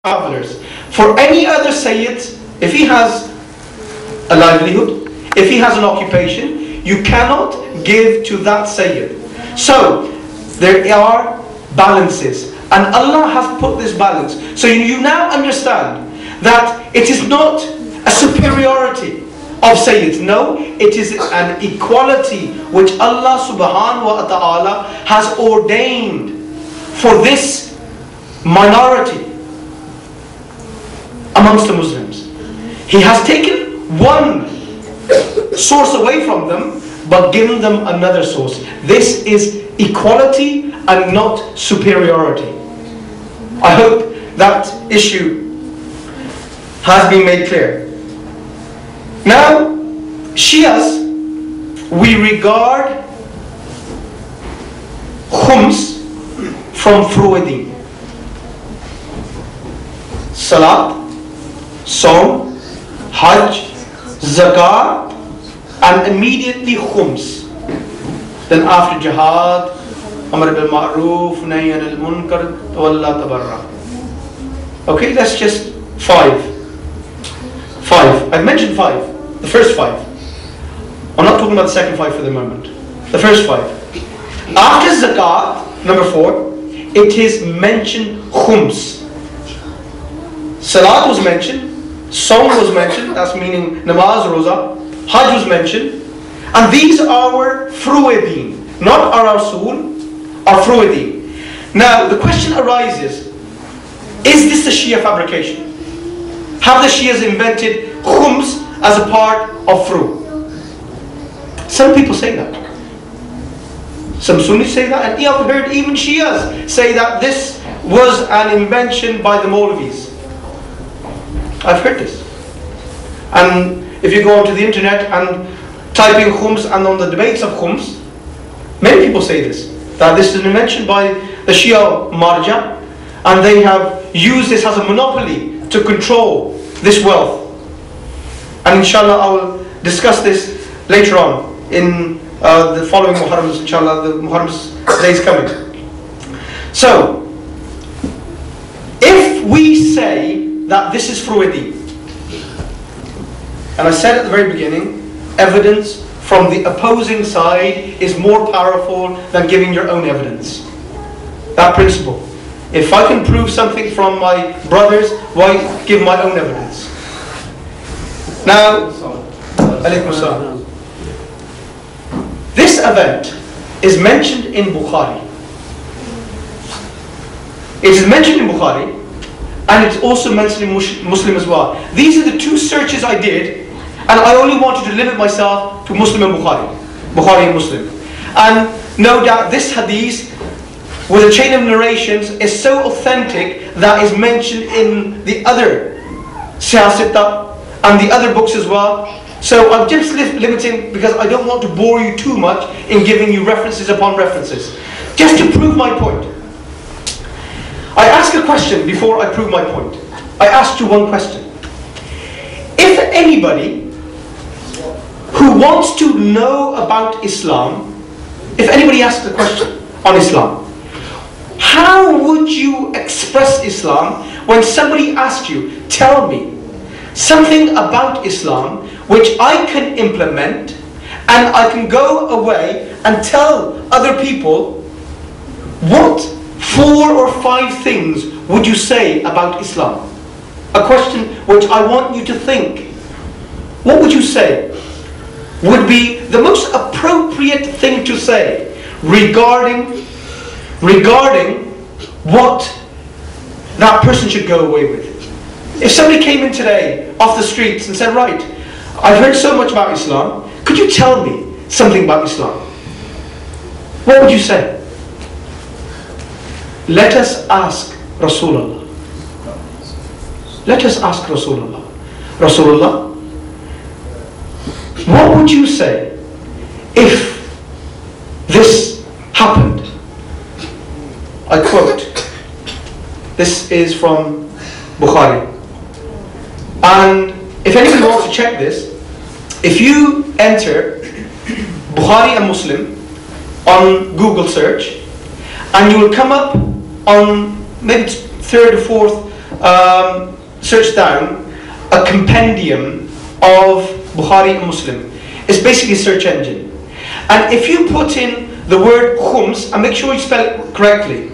travelers. For any other Sayyid, if he has a livelihood, if he has an occupation, you cannot give to that Sayyid. So, there are balances. And Allah has put this balance. So you now understand that it is not a superiority of Sayyids. No, it is an equality which Allah subhanahu wa ta'ala has ordained for this minority amongst the Muslims. He has taken one source away from them, but given them another source. This is equality and not superiority. I hope that issue has been made clear. Now, Shias, we regard Khums from Fru'adin. Salat, Saum, Hajj, Zakat, and immediately Khums. Then after Jihad, Amr bil Ma'ruf, Nahy anil Munkar, Tawalla Tabarra. Okay, that's just five. I've mentioned five. The first five. I'm not talking about the second five for the moment. The first five. After Zakat, number 4, it is mentioned Khums. Salat was mentioned. Saum was mentioned. That's meaning Namaz, Roza. Hajj was mentioned. And these are our Fru'adin. Not our Rasul. Are Fru'adin. Now the question arises, is this a Shia fabrication? Have the Shias invented Khums as a part of Fru? Some people say that. Some Sunnis say that, and I've heard even Shias say that this was an invention by the Maulvis. I've heard this. And if you go onto the internet and type in Khums and on the debates of Khums, many people say this. That this is an invention by the Shia Marja, and they have used this as a monopoly to control this wealth. And inshallah I will discuss this later on in the following Muharrams, inshallah, the Muharram's days coming. So, if we say that this is Fru'adi, and I said at the very beginning, evidence from the opposing side is more powerful than giving your own evidence. That principle. If I can prove something from my brothers, why give my own evidence? Now, alaykum assalam. This event is mentioned in Bukhari. It is mentioned in Bukhari, and it's also mentioned in Muslim as well. These are the two searches I did, and I only wanted to limit myself to Muslim and Bukhari and Muslim. And no doubt this hadith, with a chain of narrations, is so authentic that is mentioned in the other Siyasita and the other books as well. So I'm just limiting because I don't want to bore you too much in giving you references upon references. Just to prove my point. I ask a question before I prove my point. I asked you one question. If anybody who wants to know about Islam, if anybody asks a question on Islam, how would you express Islam when somebody asked you, tell me something about Islam which I can implement and I can go away and tell other people? What 4 or 5 things would you say about Islam? A question which I want you to think. What would you say would be the most appropriate thing to say regarding what that person should go away with? If somebody came in today off the streets and said, right, I've heard so much about Islam, could you tell me something about Islam? What would you say? Let us ask Rasulullah. Let us ask Rasulullah. Rasulullah, what would you say if this happened? I quote. This is from Bukhari. And if anybody wants to check this, if you enter Bukhari and Muslim on Google search, and you will come up on maybe third or fourth search down a compendium of Bukhari and Muslim. It's basically a search engine. And if you put in the word Khums, and make sure you spell it correctly.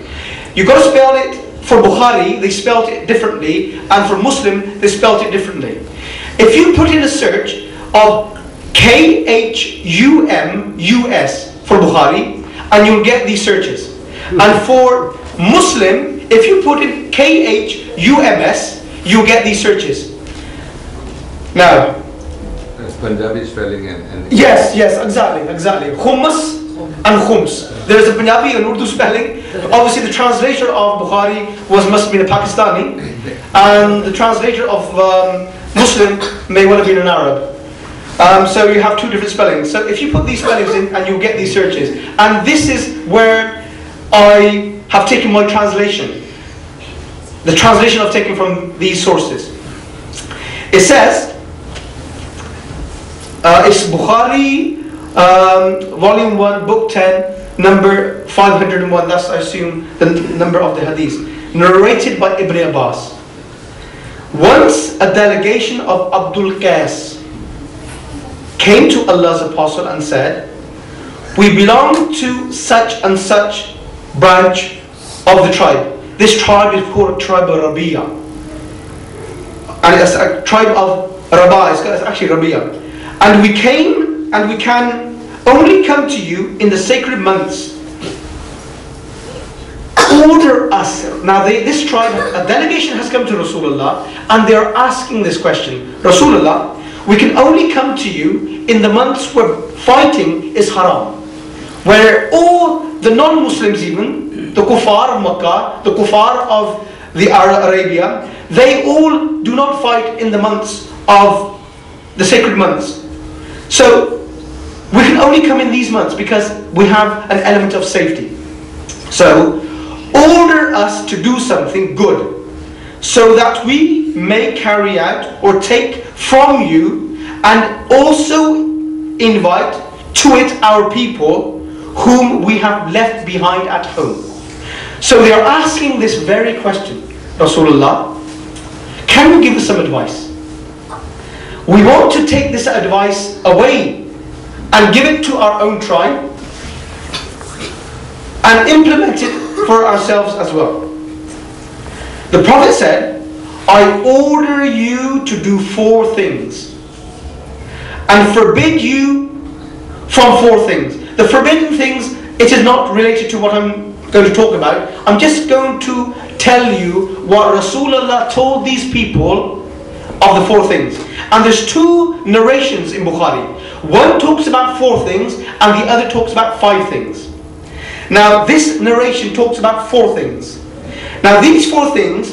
You've got to spell it, for Bukhari, they spelled it differently, and for Muslim, they spelled it differently. If you put in a search of Khums for Bukhari, and you'll get these searches. And for Muslim, if you put in Khums, you'll get these searches. Now, that's Punjabi spelling and yes, exactly. Khums and Khums. There's a Punjabi and Urdu spelling. Obviously, the translator of Bukhari must have been a Pakistani, and the translator of Muslim may well have been an Arab. So you have two different spellings. So if you put these spellings in, and you'll get these searches. And this is where I have taken my translation. The translation I've taken from these sources. It says, it's Bukhari, volume 1, book 10, number 501. That's, I assume, the number of the hadith. Narrated by Ibn Abbas. Once a delegation of Abdul Qais came to Allah's Apostle and said, we belong to such and such branch of the tribe. This tribe is called tribe of Rabia. And it's a tribe of Rabah, it's actually Rabia. And we came, and we can only come to you in the sacred months. Order us. Now this tribe, a delegation has come to Rasulullah, and they are asking this question. Rasulullah, we can only come to you in the months where fighting is haram. Where all the non-Muslims, even, the kuffar of Makkah, the kuffar of the Arabia, they all do not fight in the months of the sacred months. So we can only come in these months because we have an element of safety. So order us to do something good, so that we may carry out or take from you, and also invite to it our people whom we have left behind at home. So they are asking this very question. Rasulullah, can you give us some advice? We want to take this advice away and give it to our own tribe and implement it for ourselves as well. The Prophet said, I order you to do 4 things and forbid you from 4 things. The forbidden things, it is not related to what I'm going to talk about. I'm just going to tell you what Rasulullah told these people of the 4 things. And there's 2 narrations in Bukhari. One talks about 4 things and the other talks about 5 things. Now this narration talks about 4 things. Now these 4 things,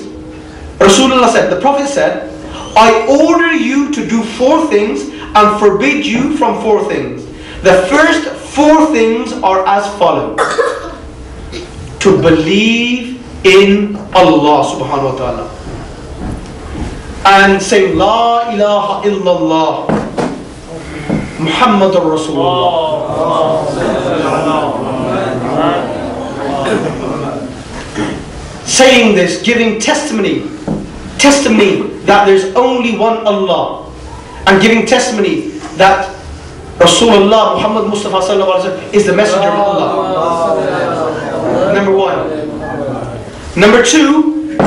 Rasulullah said, the Prophet said, I order you to do 4 things and forbid you from 4 things. The first 4 things are as follows. To believe in Allah subhanahu wa ta'ala. And say La ilaha illallah Muhammadur Rasulullah. Saying this, giving testimony that there's only one Allah, and giving testimony that Rasulullah Muhammad Mustafa sallallahu alaihi wasallam is the messenger of Allah. Number 1. Number 2,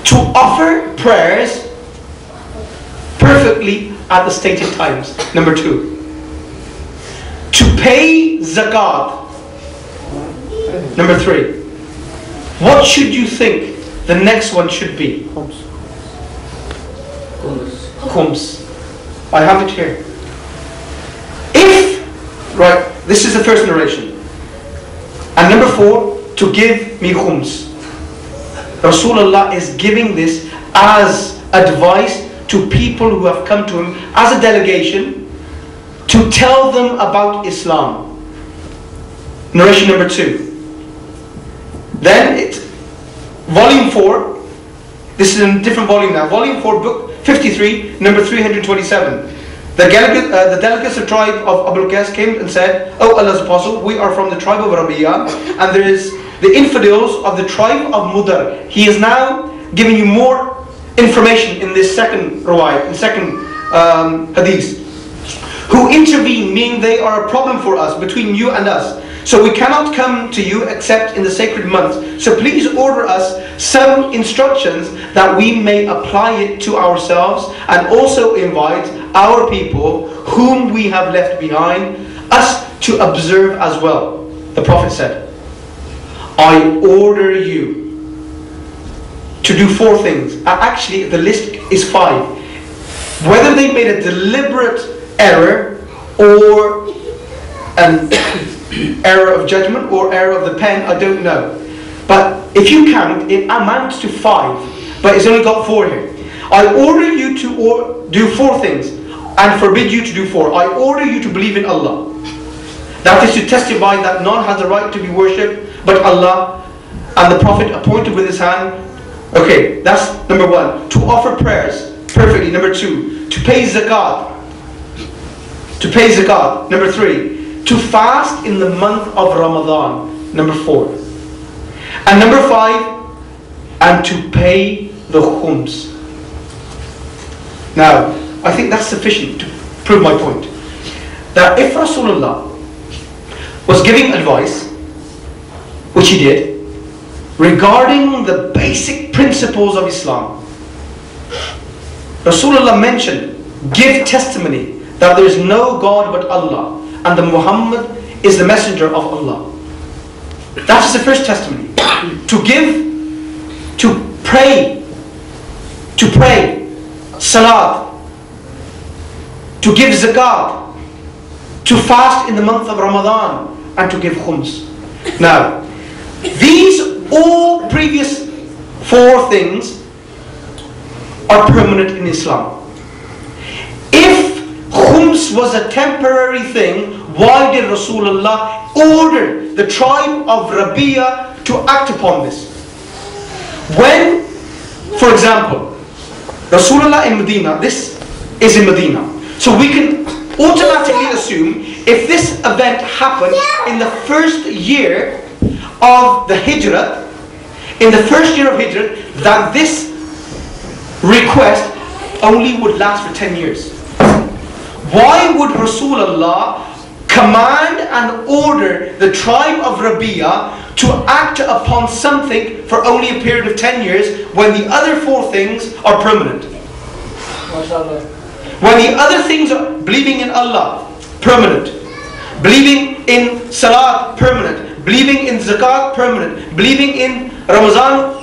to offer prayers perfectly at the stated times. Number 2, to pay zakat. Number 3, what should you think the next one should be? Khums. I have it here. Right, this is the first narration. And number 4, to give me khums. Rasulullah is giving this as advice to people who have come to him as a delegation to tell them about Islam. Narration number 2. Then volume 4, this is in a different volume now. Volume 4, book 53, number 327. The delegates of the tribe of Abul Qais came and said, O Allah's Apostle, we are from the tribe of Rabia, and there is the infidels of the tribe of Mudar. He is now giving you more information in this second riwayat, in second hadith. Who intervene, meaning they are a problem for us, between you and us. So we cannot come to you except in the sacred month. So please order us some instructions that we may apply it to ourselves, and also invite our people whom we have left behind us to observe as well. The Prophet said, I order you to do 4 things. Actually, the list is 5. Whether they made a deliberate error or an error of judgment or error of the pen, I don't know. But if you count, it amounts to 5. But it's only got 4 here. I order you to do 4 things and forbid you to do 4. I order you to believe in Allah. That is to testify that none has the right to be worshipped but Allah, and the Prophet appointed with his hand. Okay, that's number 1. To offer prayers perfectly. Number 2. To pay zakat. To pay zakat. Number 3. To fast in the month of Ramadan. Number 4. And number 5. And to pay the Khums. Now, I think that's sufficient to prove my point. That if Rasulullah was giving advice, which he did, regarding the basic principles of Islam, Rasulullah mentioned, give testimony that there is no God but Allah, and that Muhammad is the messenger of Allah. That is the first testimony. To give, to pray, salat, to give zakat, to fast in the month of Ramadan, and to give khums. Now, these all previous 4 things are permanent in Islam. If khums was a temporary thing, why did Rasulullah order the tribe of Rabi'a to act upon this? When, for example, Rasulullah in Medina, this is in Medina, so we can automatically assume if this event happened in the first year of the Hijrah, in the first year of Hijrah, that this request only would last for 10 years. Why would Rasulullah command and order the tribe of Rabi'a to act upon something for only a period of 10 years when the other 4 things are permanent? When the other things are believing in Allah, permanent. Believing in Salat, permanent. Believing in Zakat, permanent. Believing in Ramazan,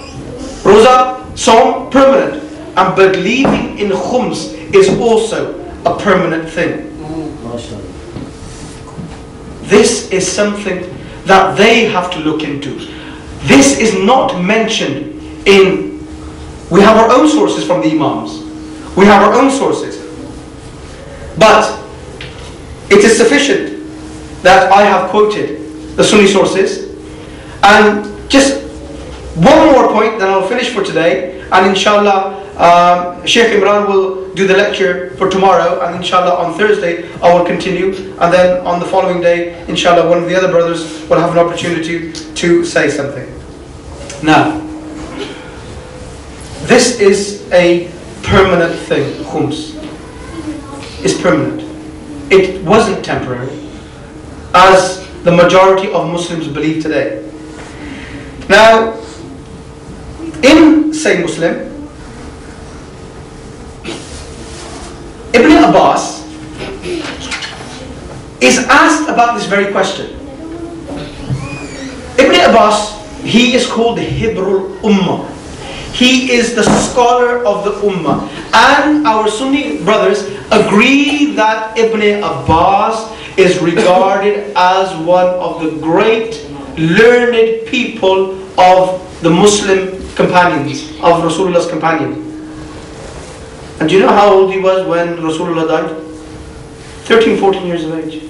Roza, Saum, permanent. And believing in Khums is also a permanent thing. This is something that they have to look into. This is not mentioned in... We have our own sources from the Imams. We have our own sources. But it is sufficient that I have quoted the Sunni sources. And just one more point, then I'll finish for today. And inshallah, Sheikh Imran will do the lecture for tomorrow. And inshallah on Thursday, I will continue. And then on the following day, inshallah, one of the other brothers will have an opportunity to say something. Now, this is a permanent thing. Khums is permanent. It wasn't temporary, as the majority of Muslims believe today. Now, in Sahih Muslim, Ibn Abbas is asked about this very question. Ibn Abbas, he is called the Hibrul Ummah. He is the scholar of the Ummah. And our Sunni brothers agree that Ibn Abbas is regarded as one of the great learned people of the Muslim companions, of Rasulullah's companions. And do you know how old he was when Rasulullah died? 13, 14 years of age.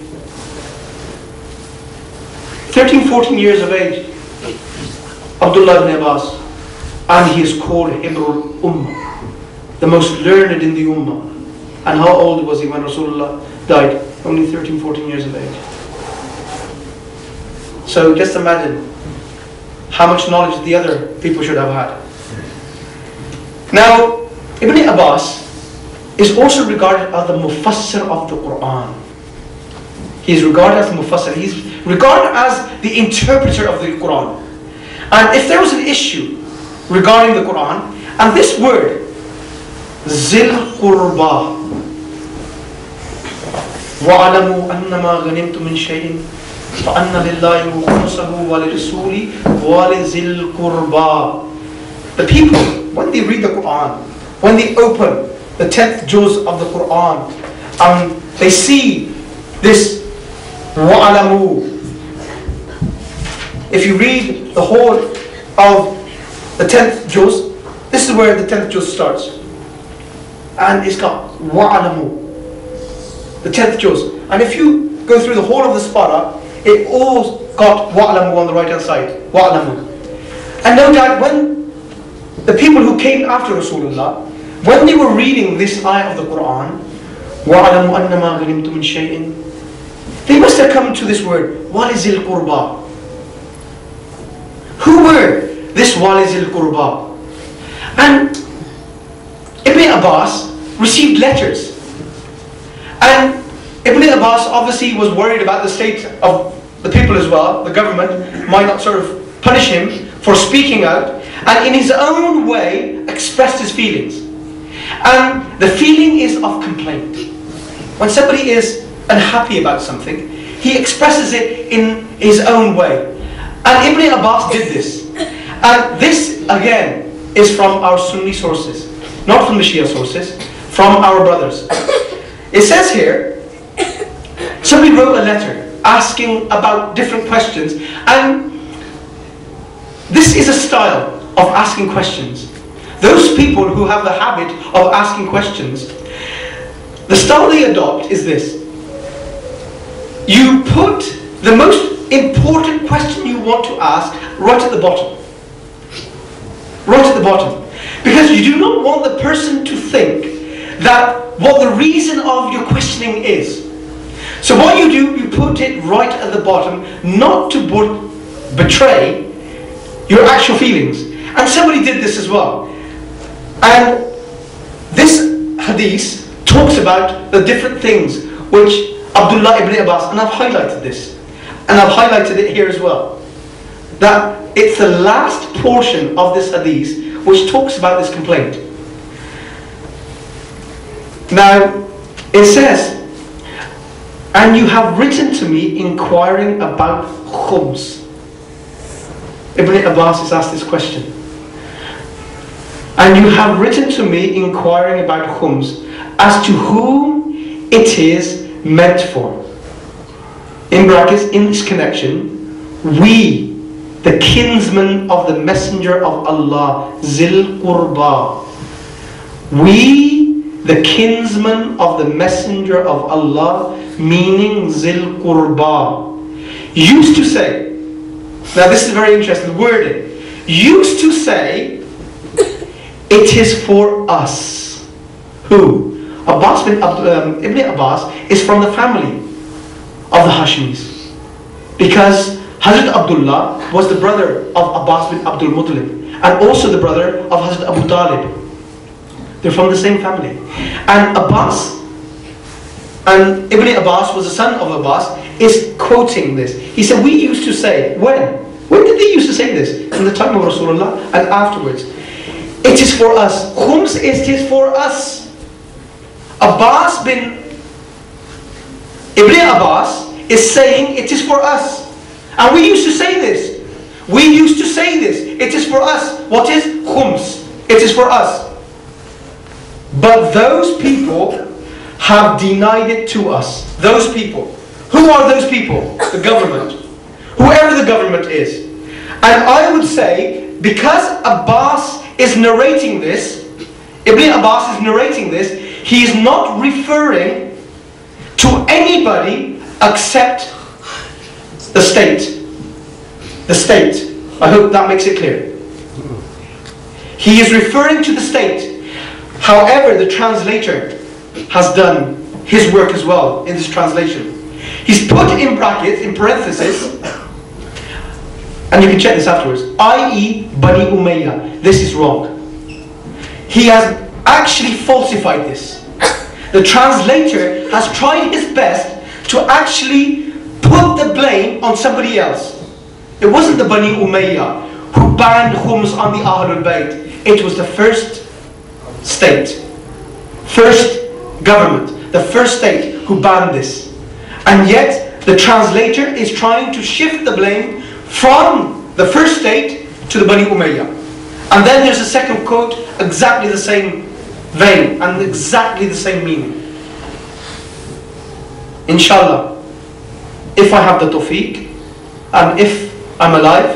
13, 14 years of age. Abdullah ibn Abbas. And he is called Hibrul Ummah, the most learned in the Ummah. And how old was he when Rasulullah died? Only 13, 14 years of age. So just imagine how much knowledge the other people should have had. Now, Ibn Abbas is also regarded as the Mufassir of the Quran. He is regarded as the Mufassir. He is regarded as the interpreter of the Quran. And if there was an issue regarding the Quran, and this word, Zil Qurba, وَعَلَمُوا أَنَّمَا غَنِمْتُم مِّن شَيْءٍ فَأَنَّ لِلَّهِ خُمُسَهُ وَلِرَسُولِهِ وَلِذِي الْقُرْبَى. The people, when they read the Quran, when they open the 10th juz of the Quran, they see this وَعَلَمُوا. If you read the whole of the 10th juz, this is where the 10th juz starts. And it's got وَعَلَمُوا, the 10th juz. And if you go through the whole of the spara, it all got wa'alamu on the right hand side. Wa'alamu. And no doubt when the people who came after Rasulullah, when they were reading this ayah of the Quran, wa'alamu annama ghanimtum min shay'in, they must have come to this word, walizil qurba. Who were this walizil qurba? And Ibn Abbas received letters. And Ibn Abbas obviously was worried about the state of the people as well. The government might not sort of punish him for speaking out, and in his own way expressed his feelings. And the feeling is of complaint. When somebody is unhappy about something, he expresses it in his own way. And Ibn Abbas did this. And this again is from our Sunni sources, not from the Shia sources, from our brothers. It says here, somebody wrote a letter asking about different questions, and this is a style of asking questions. Those people who have the habit of asking questions, the style they adopt is this. You put the most important question you want to ask right at the bottom. Right at the bottom. Because you do not want the person to think that what the reason of your questioning is. So what you do, you put it right at the bottom, not to betray your actual feelings. And somebody did this as well. And this hadith talks about the different things which Abdullah ibn Abbas, and I've highlighted this, and I've highlighted it here as well, that it's the last portion of this hadith which talks about this complaint. Now, it says, and you have written to me inquiring about Khums. Ibn Abbas is asked this question. And you have written to me inquiring about Khums, as to whom it is meant for. In brackets, in this connection, we, the kinsmen of the Messenger of Allah, Zil Qurba, we, the kinsman of the Messenger of Allah, meaning Zil Qurba, used to say, now this is very interesting, wording, used to say, it is for us. Who? Ibn Abbas is from the family of the Hashimis. Because Hazrat Abdullah was the brother of Abbas bin Abdul Muttalib, and also the brother of Hazrat Abu Talib. They're from the same family. And Ibn Abbas was the son of Abbas, is quoting this. He said, we used to say, when? When did they used to say this? In the time of Rasulullah and afterwards. It is for us. Khums, it is for us. Ibn Abbas is saying it is for us. And we used to say this. We used to say this. It is for us. What is Khums? It is for us. But those people have denied it to us. Those people. Who are those people? The government. Whoever the government is. And I would say, because Abbas is narrating this, Ibn Abbas is narrating this, he is not referring to anybody except the state. The state. I hope that makes it clear. He is referring to the state. However, the translator has done his work as well in this translation. He's put in brackets, in parentheses, and you can check this afterwards, i.e. Bani Umayyah. This is wrong. he has actually falsified this. The translator has tried his best to actually put the blame on somebody else. It wasn't the Bani Umayyah who banned Khums on the Ahlul Bayt. It was the first state, first government, the first state who banned this. And yet the translator is trying to shift the blame from the first state to the Bani Umayyah. And then there's a second quote, exactly the same vein and exactly the same meaning. Inshallah, if I have the tawfiq and if I'm alive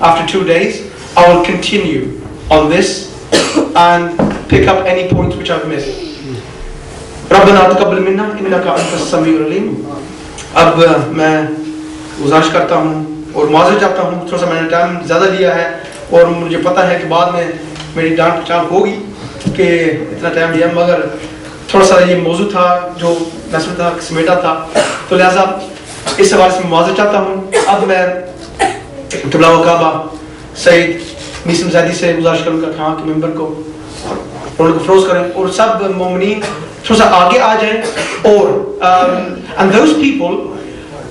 after 2 days, I will continue on this and pick up any points which I've missed. रब्बना तक़ब्बल मिन्ना इन्नका अंतस समीउल अलीम। अब मैं गुजारिश करता हूँ और माज़र चाहता हूँ, थोड़ा सा मैंने टाइम ज़्यादा लिया है और मुझे पता है कि बाद में मेरी डांट पहचान होगी कि इतना टाइम लिया, मगर थोड़ा सा ये मौजू था जो मैं सोचा था समेटा था, तो लिहाजा इस हवाले से माज़र चाहता हूँ। अब मैं क़िबला व काबा सईद मीसम ज़ैदी से गुजारिश करूँगा कि हाँ कि मेंबर को उनको फरोज करें और सब मोमिनीन थोड़ा सा आगे आ जाएं और and those people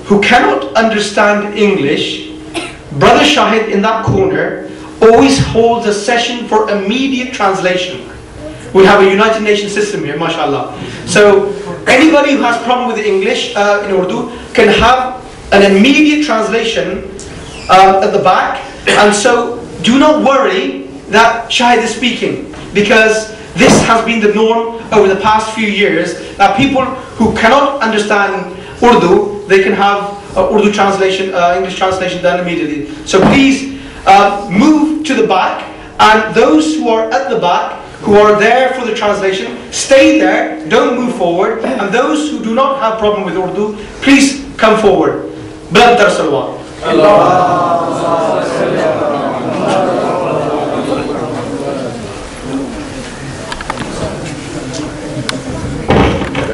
who cannot understand English, Brother Shahid in that corner always holds a session for immediate translation. We have a United Nations system here, mashallah. So anybody who has problem with English in Urdu can have an immediate translation at the back, and so do not worry that Shahid is speaking, because this has been the norm over the past few years, that people who cannot understand Urdu, they can have Urdu translation, English translation done immediately. So please move to the back, and those who are at the back, who are there for the translation, stay there, don't move forward, and those who do not have problem with Urdu, please come forward. Blood Salawat. Allah.